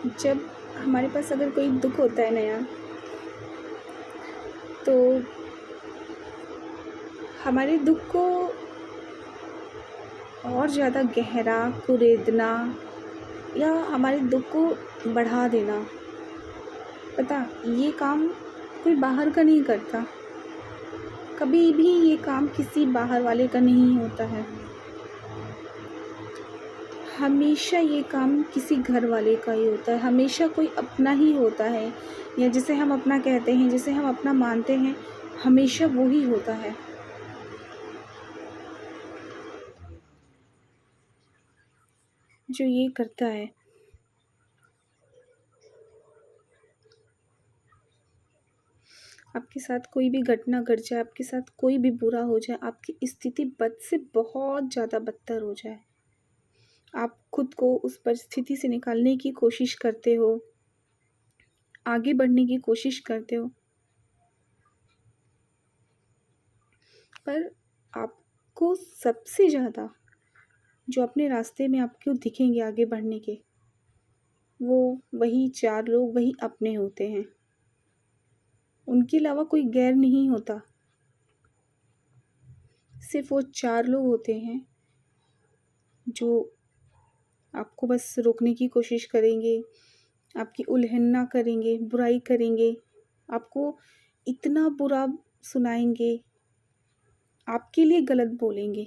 जब हमारे पास अगर कोई दुख होता है नया, तो हमारे दुख को और ज़्यादा गहरा कुरेदना या हमारे दुख को बढ़ा देना, पता ये काम कोई बाहर का नहीं करता। कभी भी ये काम किसी बाहर वाले का नहीं होता है। हमेशा ये काम किसी घर वाले का ही होता है। हमेशा कोई अपना ही होता है, या जिसे हम अपना कहते हैं, जिसे हम अपना मानते हैं, हमेशा वो ही होता है। जो ये करता है। आपके साथ कोई भी घटना घट जाए, आपके साथ कोई भी बुरा हो जाए, आपकी स्थिति बद से बहुत ज़्यादा बदतर हो जाए, आप खुद को उस परिस्थिति से निकालने की कोशिश करते हो, आगे बढ़ने की कोशिश करते हो, पर आपको सबसे ज़्यादा जो अपने रास्ते में आपको दिखेंगे आगे बढ़ने के, वो वही 4 लोग, वही अपने होते हैं। उनके अलावा कोई गैर नहीं होता। सिर्फ वो 4 लोग होते हैं जो आपको बस रोकने की कोशिश करेंगे, आपकी उल्लंघना करेंगे, बुराई करेंगे, आपको इतना बुरा सुनाएंगे, आपके लिए गलत बोलेंगे।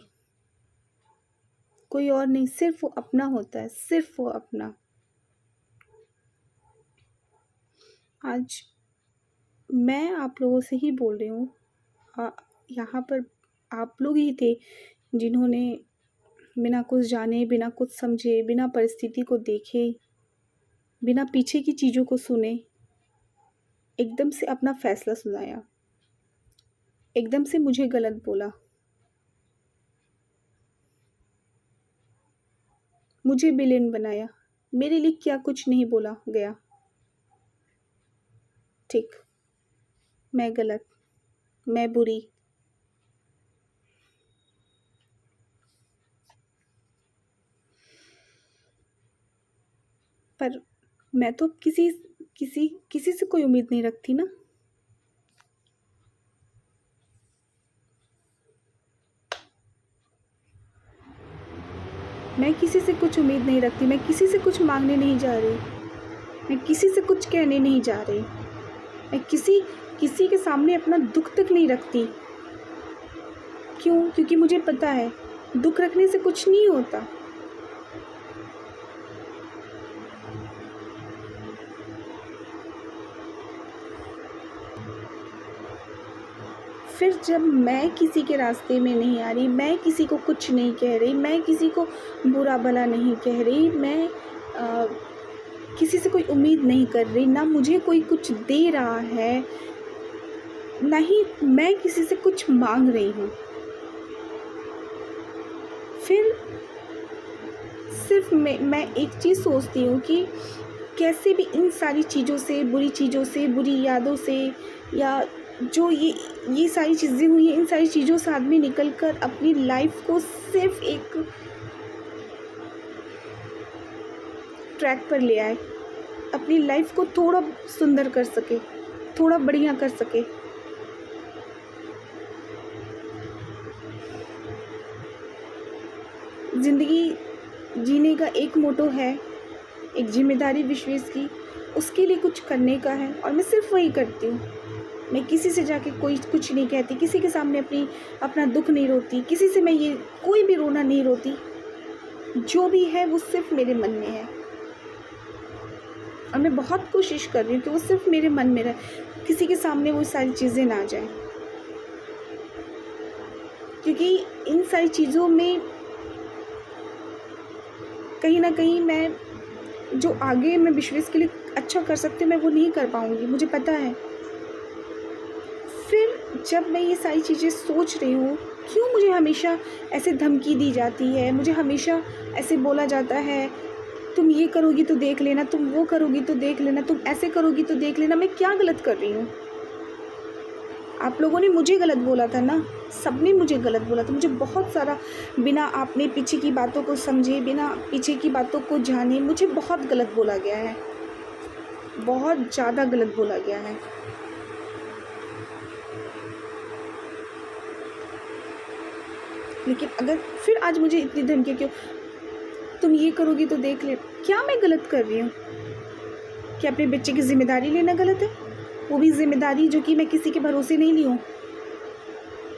कोई और नहीं, सिर्फ वो अपना होता है, सिर्फ वो अपना। आज मैं आप लोगों से ही बोल रही हूँ। यहाँ पर आप लोग ही थे जिन्होंने बिना कुछ जाने, बिना कुछ समझे, बिना परिस्थिति को देखे, बिना पीछे की चीज़ों को सुने, एकदम से अपना फैसला सुनाया, एकदम से मुझे गलत बोला, मुझे विलेन बनाया। मेरे लिए क्या कुछ नहीं बोला गया। ठीक, मैं गलत, मैं बुरी, पर मैं तो किसी किसी किसी से कोई उम्मीद नहीं रखती ना। मैं किसी से कुछ उम्मीद नहीं रखती, मैं किसी से कुछ मांगने नहीं जा रही, मैं किसी से कुछ कहने नहीं जा रही, मैं किसी के सामने अपना दुख तक नहीं रखती। क्यों? क्योंकि मुझे पता है दुख रखने से कुछ नहीं होता। फिर जब मैं किसी के रास्ते में नहीं आ रही, मैं किसी को कुछ नहीं कह रही, मैं किसी को बुरा भला नहीं कह रही, मैं किसी से कोई उम्मीद नहीं कर रही, ना मुझे कोई कुछ दे रहा है, ना ही मैं किसी से कुछ मांग रही हूँ, फिर सिर्फ मैं एक चीज़ सोचती हूँ कि कैसे भी इन सारी चीज़ों से, बुरी चीज़ों से, बुरी यादों से, या जो ये सारी चीज़ें हुई हैं, इन सारी चीज़ों से आदमी निकल कर अपनी लाइफ को सिर्फ एक ट्रैक पर ले आए, अपनी लाइफ को थोड़ा सुंदर कर सके, थोड़ा बढ़िया कर सके। ज़िंदगी जीने का एक मोटो है, एक जिम्मेदारी विश्वास की, उसके लिए कुछ करने का है, और मैं सिर्फ वही करती हूँ। मैं किसी से जाके कोई कुछ नहीं कहती, किसी के सामने अपना दुख नहीं रोती, किसी से मैं ये कोई भी रोना नहीं रोती। जो भी है वो सिर्फ मेरे मन में है, और मैं बहुत कोशिश कर रही हूँ कि वो सिर्फ मेरे मन में रहे, किसी के सामने वो सारी चीज़ें ना जाएं, क्योंकि इन सारी चीज़ों में कहीं ना कहीं मैं जो आगे मैं विश्वास के लिए अच्छा कर सकती हूँ, मैं वो नहीं कर पाऊँगी, मुझे पता है। फिर जब मैं ये सारी चीज़ें सोच रही हूँ, क्यों मुझे हमेशा ऐसे धमकी दी जाती है, मुझे हमेशा ऐसे बोला जाता है, तुम ये करोगी तो देख लेना, तुम वो करोगी तो देख लेना, तुम ऐसे करोगी तो देख लेना। मैं क्या गलत कर रही हूँ? आप लोगों ने मुझे गलत बोला था ना, सबने मुझे गलत बोला था। मुझे बहुत सारा, बिना आपने पीछे की बातों को समझे, बिना पीछे की बातों को जाने, मुझे बहुत गलत बोला गया है। बहुत ज़्यादा गलत बोला गया है। लेकिन अगर फिर आज मुझे इतनी धमकी क्यों, तुम ये करोगी तो देख ले, क्या मैं गलत कर रही हूँ? क्या अपने बच्चे की ज़िम्मेदारी लेना गलत है? वो भी ज़िम्मेदारी जो कि मैं किसी के भरोसे नहीं ली हूँ,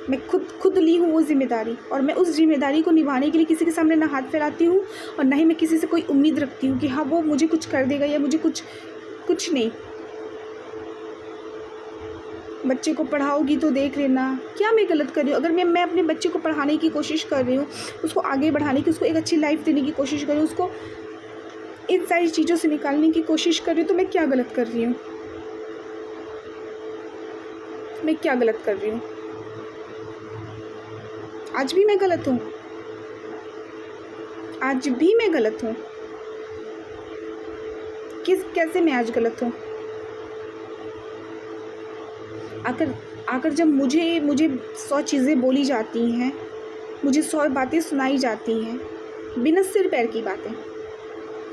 मैं खुद ली हूँ वो ज़िम्मेदारी, और मैं उस ज़िम्मेदारी को निभाने के लिए किसी के सामने ना हाथ फैलाती हूँ और ना ही मैं किसी से कोई उम्मीद रखती हूँ कि हाँ वो मुझे कुछ कर देगा या मुझे कुछ नहीं। बच्चे को पढ़ाओगी तो देख लेना, क्या मैं गलत कर रही हूँ? अगर मैं अपने बच्चे को पढ़ाने की कोशिश कर रही हूँ, उसको आगे बढ़ाने की, उसको एक अच्छी लाइफ देने की कोशिश कर रही हूँ, उसको इन सारी चीज़ों से निकालने की कोशिश कर रही हूँ, तो मैं क्या गलत कर रही हूँ? मैं क्या गलत कर रही हूँ? आज भी मैं गलत हूँ, आज भी मैं गलत हूँ। कैसे मैं आज गलत हूँ? आकर जब मुझे 100 चीज़ें बोली जाती हैं, मुझे 100 बातें सुनाई जाती हैं, बिना सिर पैर की बातें,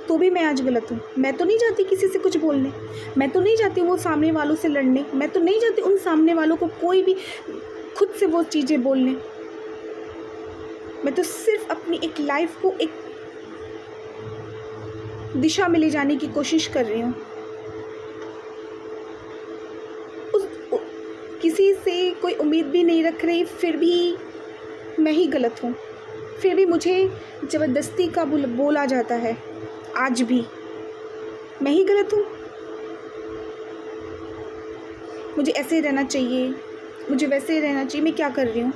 तो भी मैं आज गलत हूँ। मैं तो नहीं जाती किसी से कुछ बोलने, मैं तो नहीं जाती वो सामने वालों से लड़ने, मैं तो नहीं जाती उन सामने वालों को कोई भी खुद से वो चीज़ें बोलने। मैं तो सिर्फ अपनी एक लाइफ को एक दिशा में ले जाने की कोशिश कर रही हूँ। किसी से कोई उम्मीद भी नहीं रख रही, फिर भी मैं ही गलत हूँ। फिर भी मुझे ज़बरदस्ती का बोला जाता है, आज भी मैं ही गलत हूँ। मुझे ऐसे रहना चाहिए, मुझे वैसे रहना चाहिए, मैं क्या कर रही हूँ?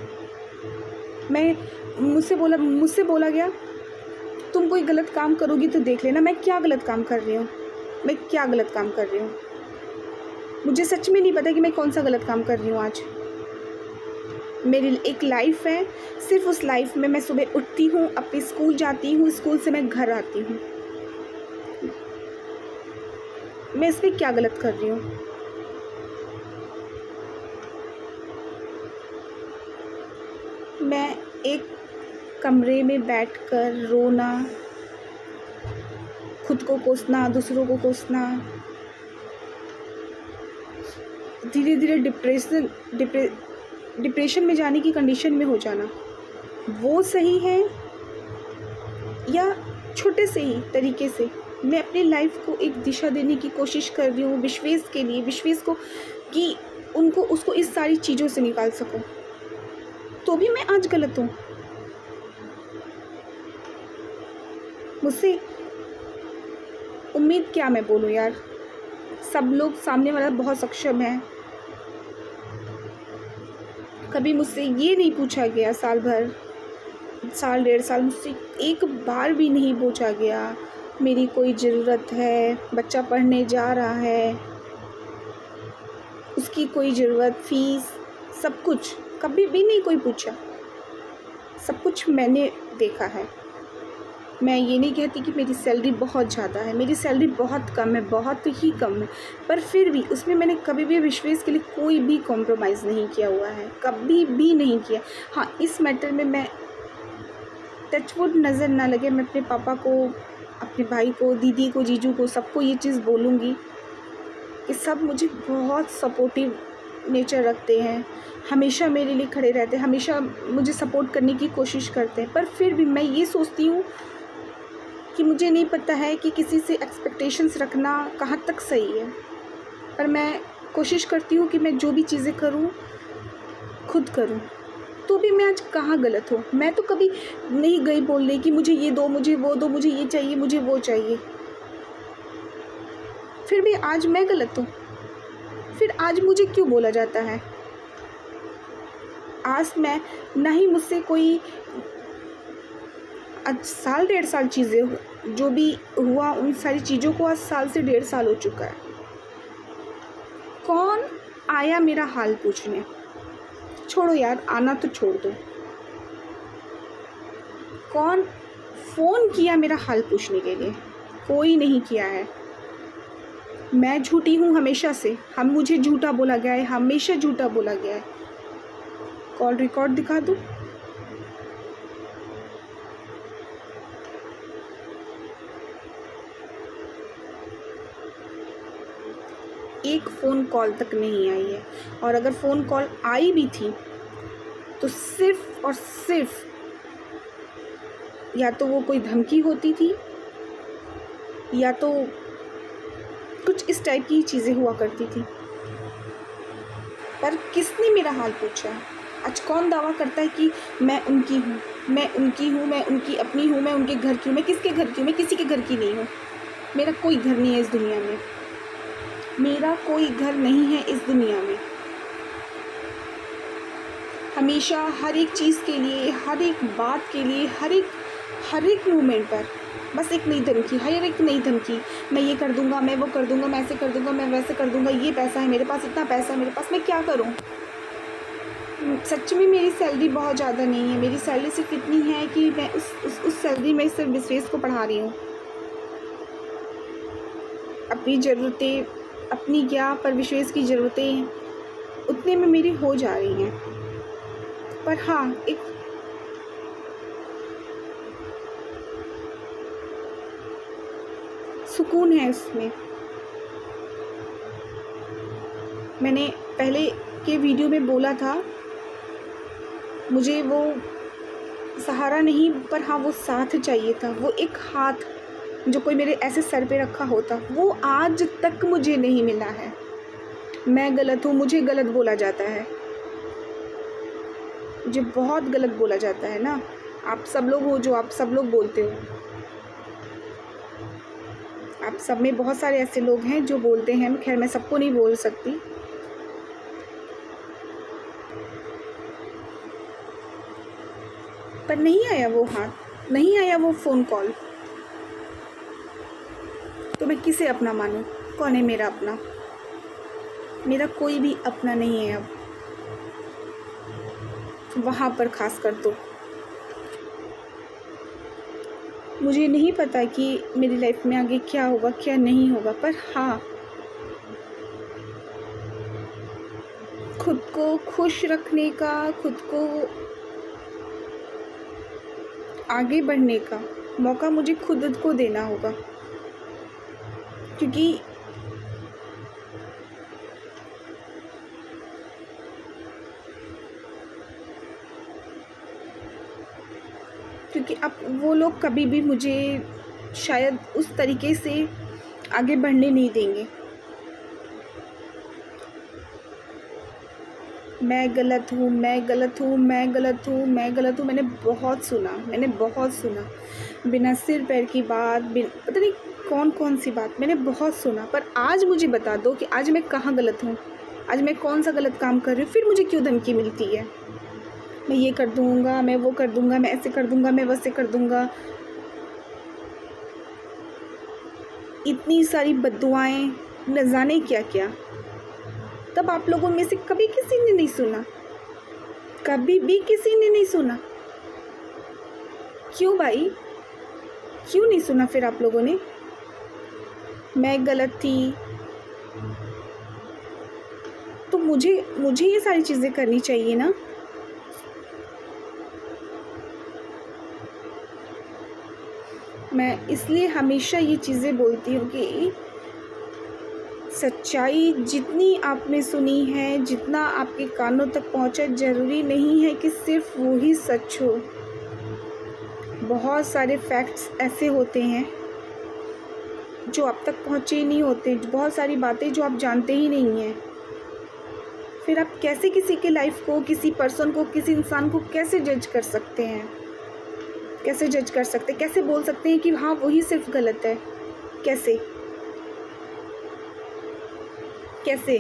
मुझसे बोला गया तुम कोई गलत काम करोगी तो देख लेना। मैं क्या गलत काम कर रही हूँ? मैं क्या गलत काम कर रही हूँ? मुझे सच में नहीं पता कि मैं कौन सा गलत काम कर रही हूँ आज। मेरी एक लाइफ है, सिर्फ उस लाइफ में मैं सुबह उठती हूँ, अपने स्कूल जाती हूँ, स्कूल से मैं घर आती हूँ। मैं इसमें क्या गलत कर रही हूँ? मैं एक कमरे में बैठकर रोना, खुद को कोसना, दूसरों को कोसना, धीरे धीरे डिप्रेशन में जाने की कंडीशन में हो जाना, वो सही है? या छोटे से ही तरीके से मैं अपनी लाइफ को एक दिशा देने की कोशिश कर रही हूँ, विश्वेश के लिए, विश्वेश को, कि उसको इस सारी चीज़ों से निकाल सकूँ, तो भी मैं आज गलत हूँ। मुझसे उम्मीद क्या मैं बोलूँ यार? सब लोग, सामने वाला बहुत सक्षम है। कभी मुझसे ये नहीं पूछा गया, साल भर, साल 1.5 साल मुझसे एक बार भी नहीं पूछा गया मेरी कोई ज़रूरत है, बच्चा पढ़ने जा रहा है, उसकी कोई ज़रूरत, फ़ीस, सब कुछ कभी भी नहीं कोई पूछा। सब कुछ मैंने देखा है। मैं ये नहीं कहती कि मेरी सैलरी बहुत ज़्यादा है, मेरी सैलरी बहुत कम है, बहुत ही कम है, पर फिर भी उसमें मैंने कभी भी विश्वास के लिए कोई भी कॉम्प्रोमाइज़ नहीं किया हुआ है, कभी भी नहीं किया। हाँ, इस मैटर में मैं, टचवुड नज़र ना लगे, मैं अपने पापा को, अपने भाई को, दीदी को, जीजू को, सबको ये चीज़ बोलूँगी कि सब मुझे बहुत सपोर्टिव नेचर रखते हैं, हमेशा मेरे लिए खड़े रहते हैं, हमेशा मुझे सपोर्ट करने की कोशिश करते हैं। पर फिर भी मैं ये सोचती हूँ कि मुझे नहीं पता है कि किसी से एक्सपेक्टेशंस रखना कहाँ तक सही है, पर मैं कोशिश करती हूँ कि मैं जो भी चीज़ें करूँ खुद करूँ, तो भी मैं आज कहाँ गलत हूँ? मैं तो कभी नहीं गई बोलने कि मुझे ये दो, मुझे वो दो, मुझे ये चाहिए, मुझे वो चाहिए, फिर भी आज मैं गलत हूँ। फिर आज मुझे क्यों बोला जाता है? आज मैं, ना ही मुझसे कोई, आज साल 1.5 साल चीज़ें जो भी हुआ, उन सारी चीज़ों को आज साल से 1.5 साल हो चुका है। कौन आया मेरा हाल पूछने? छोड़ो यार, आना तो छोड़ दो। कौन फ़ोन किया मेरा हाल पूछने के लिए? कोई नहीं किया है। मैं झूठी हूँ हमेशा से, मुझे झूठा बोला गया है, हमेशा झूठा बोला गया है। कॉल रिकॉर्ड दिखा दूँ? एक फ़ोन कॉल तक नहीं आई है, और अगर फ़ोन कॉल आई भी थी तो सिर्फ़ और सिर्फ़ या तो वो कोई धमकी होती थी, या तो कुछ इस टाइप की चीज़ें हुआ करती थी। पर किसने मेरा हाल पूछा? आज कौन दावा करता है कि मैं उनकी हूँ, मैं उनकी हूँ, मैं उनकी अपनी हूँ, मैं उनके घर की हूँ? मैं किसके घर की हूँ? मैं किसी के घर की नहीं हूँ। मेरा कोई घर नहीं है इस दुनिया में, मेरा कोई घर नहीं है इस दुनिया में। हमेशा हर एक चीज़ के लिए, हर एक बात के लिए, हर एक मोमेंट पर बस एक नई धमकी, हर एक नई धमकी। मैं ये कर दूँगा, मैं वो कर दूँगा, मैं ऐसे कर दूँगा, मैं वैसे कर दूँगा, ये पैसा है मेरे पास, इतना पैसा है मेरे पास, मैं क्या करूँ? सच में मेरी सैलरी बहुत ज़्यादा नहीं है, मेरी सैलरी सिर्फ इतनी है कि मैं उस सैलरी में सिर्फ विश्वेश को पढ़ा रही हूँ। अपनी ज़रूरतें अपनी क्या, पर विश्वेश की ज़रूरतें उतने में मेरी हो जा रही हैं। पर हाँ, एक सुकून है उसमें। मैंने पहले के वीडियो में बोला था, मुझे वो सहारा नहीं, पर हाँ वो साथ चाहिए था, वो एक हाथ जो कोई मेरे ऐसे सर पे रखा होता, वो आज तक मुझे नहीं मिला है। मैं गलत हूँ, मुझे गलत बोला जाता है, मुझे बहुत गलत बोला जाता है ना। आप सब लोग हो जो आप सब लोग बोलते हो, आप सब में बहुत सारे ऐसे लोग हैं जो बोलते हैं। खैर मैं सबको नहीं बोल सकती, पर नहीं आया वो हाथ, नहीं आया वो फ़ोन कॉल। तो मैं किसे अपना मानूं? कौन है मेरा अपना? मेरा कोई भी अपना नहीं है अब, वहाँ पर खास कर तो। मुझे नहीं पता कि मेरी लाइफ में आगे क्या होगा क्या नहीं होगा, पर हाँ, खुद को खुश रखने का, खुद को आगे बढ़ने का मौका मुझे खुद को देना होगा। क्योंकि अब वो लोग कभी भी मुझे शायद उस तरीके से आगे बढ़ने नहीं देंगे। मैं गलत हूँ, मैं गलत हूँ, मैं गलत हूँ, मैं गलत हूँ। मैंने बहुत सुना, बिना सिर पैर की बात, पता नहीं कौन सी बात मैंने बहुत सुना। पर आज मुझे बता दो कि आज मैं कहाँ गलत हूँ, आज मैं कौन सा गलत काम कर रही हूँ, फिर मुझे क्यों धमकी मिलती है? मैं ये कर दूँगा, मैं वो कर दूँगा, मैं ऐसे कर दूँगा, मैं वैसे कर दूँगा। इतनी सारी बद्दुआएँ, न जाने क्या क्या। तब आप लोगों में से कभी किसी ने नहीं सुना, कभी भी किसी ने नहीं सुना। क्यों भाई, क्यों नहीं सुना फिर आप लोगों ने? मैं गलत थी तो मुझे ये सारी चीज़ें करनी चाहिए ना। मैं इसलिए हमेशा ये चीज़ें बोलती हूँ कि सच्चाई जितनी आपने सुनी है, जितना आपके कानों तक पहुँचा, ज़रूरी नहीं है कि सिर्फ वो ही सच हो। बहुत सारे फैक्ट्स ऐसे होते हैं जो आप तक पहुँचे ही नहीं होते, बहुत सारी बातें जो आप जानते ही नहीं हैं। फिर आप कैसे किसी के लाइफ को, किसी पर्सन को, किसी इंसान को कैसे जज कर सकते हैं? कैसे जज कर सकते, कैसे बोल सकते हैं कि हाँ वही सिर्फ गलत है? कैसे कैसे?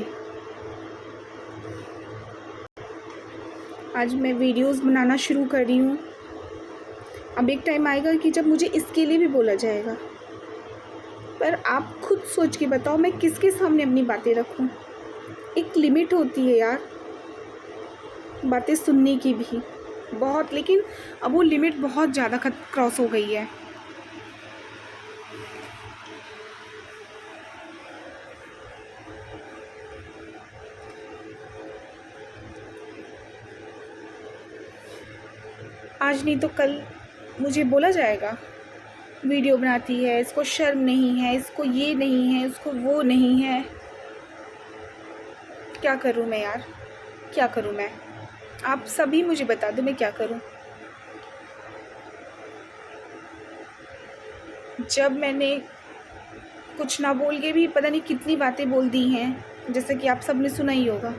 आज मैं वीडियोस बनाना शुरू कर रही हूँ। अब एक टाइम आएगा कि जब मुझे इसके लिए भी बोला जाएगा। पर आप खुद सोच के बताओ, मैं किसके सामने अपनी बातें रखूँ? एक लिमिट होती है यार, बातें सुनने की भी बहुत, लेकिन अब वो लिमिट बहुत ज़्यादा क्रॉस हो गई है। आज नहीं तो कल मुझे बोला जाएगा, वीडियो बनाती है, इसको शर्म नहीं है, इसको ये नहीं है, इसको वो नहीं है। क्या करूँ मैं यार, क्या करूँ मैं? आप सभी मुझे बता दो मैं क्या करूँ? जब मैंने कुछ ना बोल के भी पता नहीं कितनी बातें बोल दी हैं, जैसे कि आप सब ने सुना ही होगा।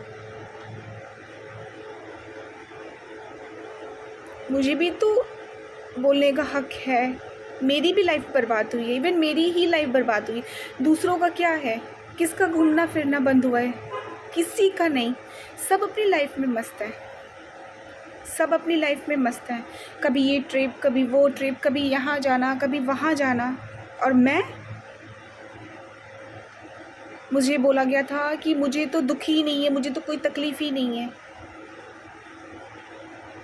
मुझे भी तो बोलने का हक है। मेरी भी लाइफ बर्बाद हुई है, इवन मेरी ही लाइफ बर्बाद हुई। दूसरों का क्या है? किसका घूमना फिरना बंद हुआ है? किसी का नहीं। सब अपनी लाइफ में मस्त है, सब अपनी लाइफ में मस्त हैं। कभी ये ट्रिप, कभी वो ट्रिप, कभी यहाँ जाना, कभी वहाँ जाना। और मुझे बोला गया था कि मुझे तो दुख ही नहीं है, मुझे तो कोई तकलीफ़ ही नहीं है।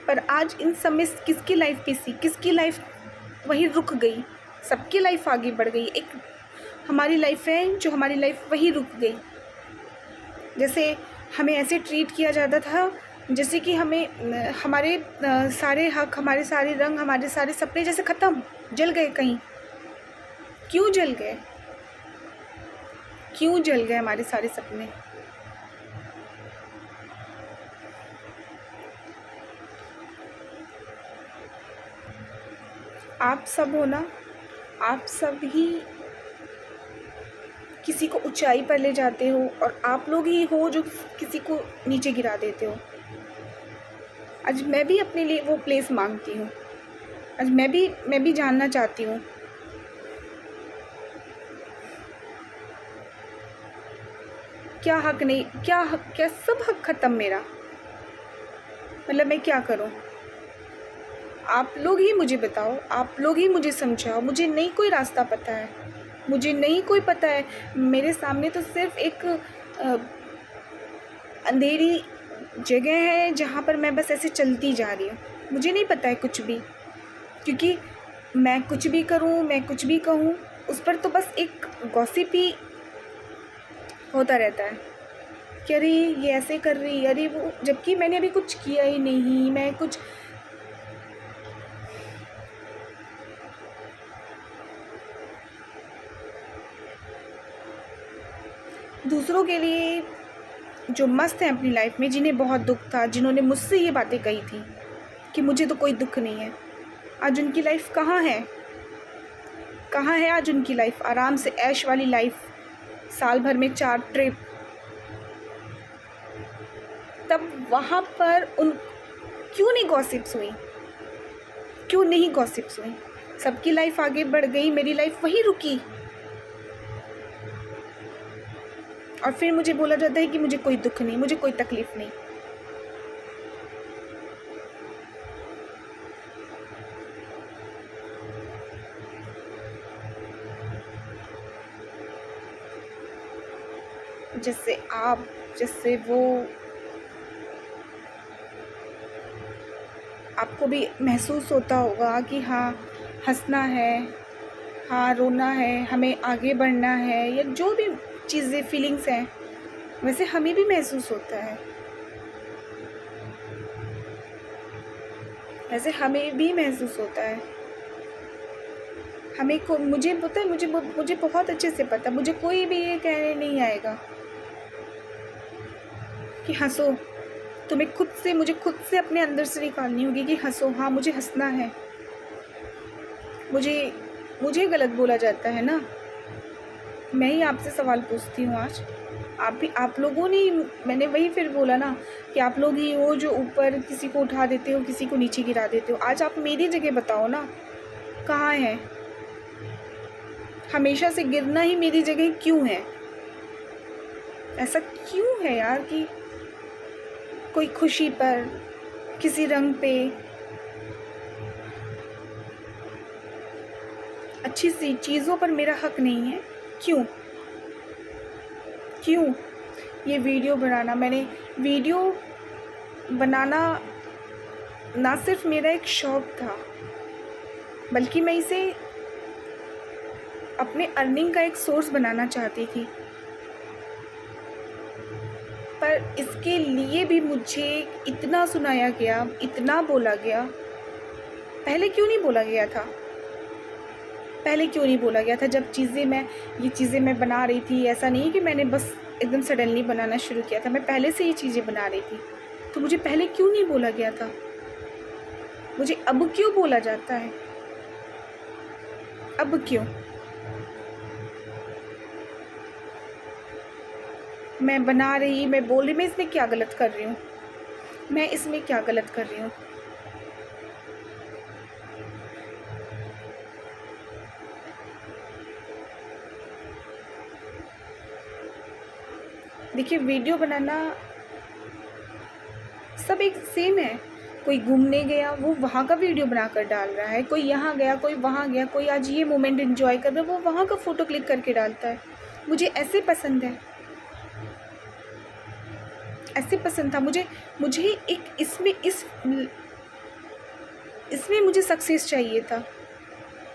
पर आज इन सब में किसकी लाइफ किसकी लाइफ वहीं रुक गई? सबकी लाइफ आगे बढ़ गई। एक हमारी लाइफ है जो हमारी लाइफ वहीं रुक गई। जैसे हमें ऐसे ट्रीट किया जाता था जैसे कि हमें हमारे सारे हक, हमारे सारे रंग, हमारे सारे सपने जैसे ख़त्म, जल गए कहीं। क्यों जल गए? क्यों जल गए हमारे सारे सपने? आप सब हो ना, आप सब ही किसी को ऊंचाई पर ले जाते हो और आप लोग ही हो जो किसी को नीचे गिरा देते हो। आज मैं भी अपने लिए वो प्लेस मांगती हूँ। आज मैं भी जानना चाहती हूँ। क्या हक नहीं, क्या सब हक ख़त्म मेरा? मतलब मैं क्या करूँ? आप लोग ही मुझे बताओ, आप लोग ही मुझे समझाओ। मुझे नहीं कोई रास्ता पता है, मुझे नहीं कोई पता है। मेरे सामने तो सिर्फ़ एक अंधेरी जगह है जहाँ पर मैं बस ऐसे चलती जा रही हूँ। मुझे नहीं पता है कुछ भी, क्योंकि मैं कुछ भी करूँ, मैं कुछ भी कहूँ, उस पर तो बस एक गॉसिप ही होता रहता है कि अरे ये ऐसे कर रही, अरे वो, जबकि मैंने अभी कुछ किया ही नहीं। मैं कुछ दूसरों के लिए जो मस्त हैं अपनी लाइफ में, जिन्हें बहुत दुख था, जिन्होंने मुझसे ये बातें कही थी कि मुझे तो कोई दुख नहीं है, आज उनकी लाइफ कहाँ है? कहाँ है आज उनकी लाइफ? आराम से ऐश वाली लाइफ, साल भर में 4 ट्रिप। तब वहाँ पर उन क्यों नहीं गॉसिप्स हुई? क्यों नहीं गॉसिप्स हुई? सबकी लाइफ आगे बढ़ गई, मेरी लाइफ वहीं रुकी। और फिर मुझे बोला जाता है कि मुझे कोई दुख नहीं, मुझे कोई तकलीफ़ नहीं। जैसे वो आपको भी महसूस होता होगा कि हाँ, हंसना है, हाँ, रोना है, हमें आगे बढ़ना है, या जो भी चीज़ें फीलिंग्स हैं, वैसे हमें भी महसूस होता है। वैसे हमें भी महसूस होता है। हमें को मुझे पता है, मुझे बहुत अच्छे से पता है। मुझे कोई भी ये कहने नहीं आएगा कि हंसो। मुझे खुद से अपने अंदर से निकालनी होगी कि हंसो। हाँ, मुझे हंसना है। मुझे गलत बोला जाता है ना। मैं ही आपसे सवाल पूछती हूँ आज। आप लोगों ने, मैंने वही फिर बोला ना कि आप लोग ही हो जो ऊपर किसी को उठा देते हो, किसी को नीचे गिरा देते हो। आज आप मेरी जगह बताओ ना, कहाँ है? हमेशा से गिरना ही मेरी जगह क्यों है? ऐसा क्यों है यार कि कोई खुशी पर, किसी रंग पे, अच्छी सी चीज़ों पर मेरा हक नहीं है? क्यों? ये वीडियो बनाना ना सिर्फ मेरा एक शौक़ था, बल्कि मैं इसे अपने अर्निंग का एक सोर्स बनाना चाहती थी। पर इसके लिए भी मुझे इतना सुनाया गया, इतना बोला गया। पहले क्यों नहीं बोला गया था? पहले क्यों नहीं बोला गया था जब ये चीज़ें मैं बना रही थी? ऐसा नहीं है कि मैंने बस एकदम सडनली बनाना शुरू किया था, मैं पहले से ये चीज़ें बना रही थी। तो मुझे पहले क्यों नहीं बोला गया था? मुझे अब क्यों बोला जाता है? अब क्यों? मैं बना रही, मैं बोल रही, मैं इसमें क्या गलत कर रही हूँ? मैं इसमें क्या गलत कर रही हूँ? देखिए, वीडियो बनाना सब एक सेम है। कोई घूमने गया, वो वहाँ का वीडियो बनाकर डाल रहा है, कोई यहाँ गया, कोई वहाँ गया, कोई आज ये मोमेंट एंजॉय कर रहा है, वो वहाँ का फ़ोटो क्लिक करके डालता है। मुझे ऐसे पसंद है, ऐसे पसंद था मुझे। मुझे एक इसमें मुझे सक्सेस चाहिए था,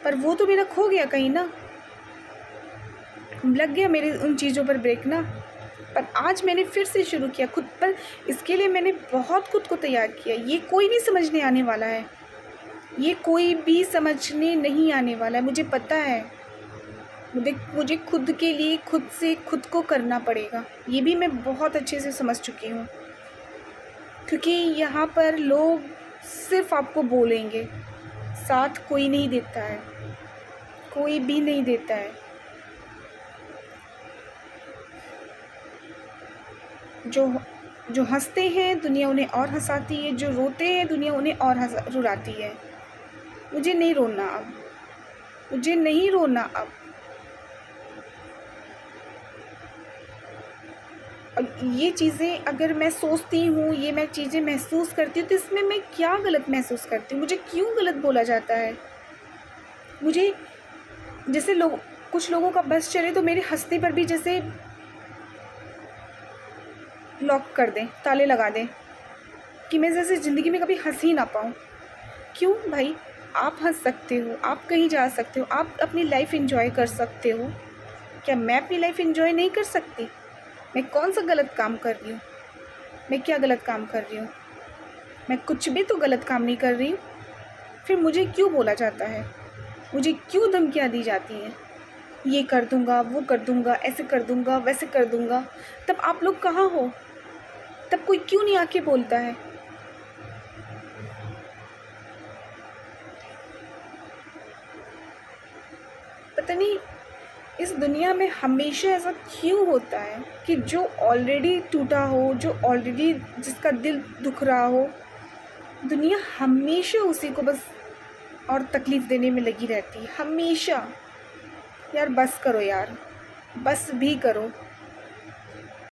पर वो तो मेरा खो गया कहीं ना। लग गया मेरे उन चीज़ों पर ब्रेक ना। पर आज मैंने फिर से शुरू किया खुद पर। इसके लिए मैंने बहुत खुद को तैयार किया। ये कोई नहीं समझने आने वाला है, ये कोई भी समझने नहीं आने वाला है, मुझे पता है। मुझे खुद के लिए खुद से खुद को करना पड़ेगा, ये भी मैं बहुत अच्छे से समझ चुकी हूँ। क्योंकि यहाँ पर लोग सिर्फ आपको बोलेंगे, साथ कोई नहीं देता है, कोई भी नहीं देता है। जो हंसते हैं दुनिया उन्हें और हंसाती है, जो रोते हैं दुनिया उन्हें और रुलाती है। मुझे नहीं रोना अब, मुझे नहीं रोना अब। ये चीज़ें अगर मैं सोचती हूँ, ये मैं चीज़ें महसूस करती हूँ, तो इसमें मैं क्या गलत महसूस करती हूँ? मुझे क्यों गलत बोला जाता है? मुझे जैसे कुछ लोगों का बस चले तो मेरे हंसने पर भी जैसे लॉक कर दें, ताले लगा दें, कि मैं जैसे ज़िंदगी में कभी हंस ही ना पाऊँ। क्यों भाई? आप हंस सकते हो, आप कहीं जा सकते हो, आप अपनी लाइफ एंजॉय कर सकते हो। क्या मैं अपनी लाइफ एंजॉय नहीं कर सकती? मैं कौन सा गलत काम कर रही हूँ? मैं क्या गलत काम कर रही हूँ? मैं कुछ भी तो गलत काम नहीं कर रही हूँ। फिर मुझे क्यों बोला जाता है? मुझे क्यों धमकियाँ दी जाती हैं? ये कर दूँगा, वो कर दूँगा, ऐसे कर दूँगा, वैसे कर दूँगा। तब आप लोग कहाँ हो? तब कोई क्यों नहीं आके बोलता है? पता नहीं इस दुनिया में हमेशा ऐसा क्यों होता है कि जो ऑलरेडी टूटा हो, जो ऑलरेडी जिसका दिल दुख रहा हो, दुनिया हमेशा उसी को बस और तकलीफ़ देने में लगी रहती है, हमेशा। यार बस करो यार, बस भी करो।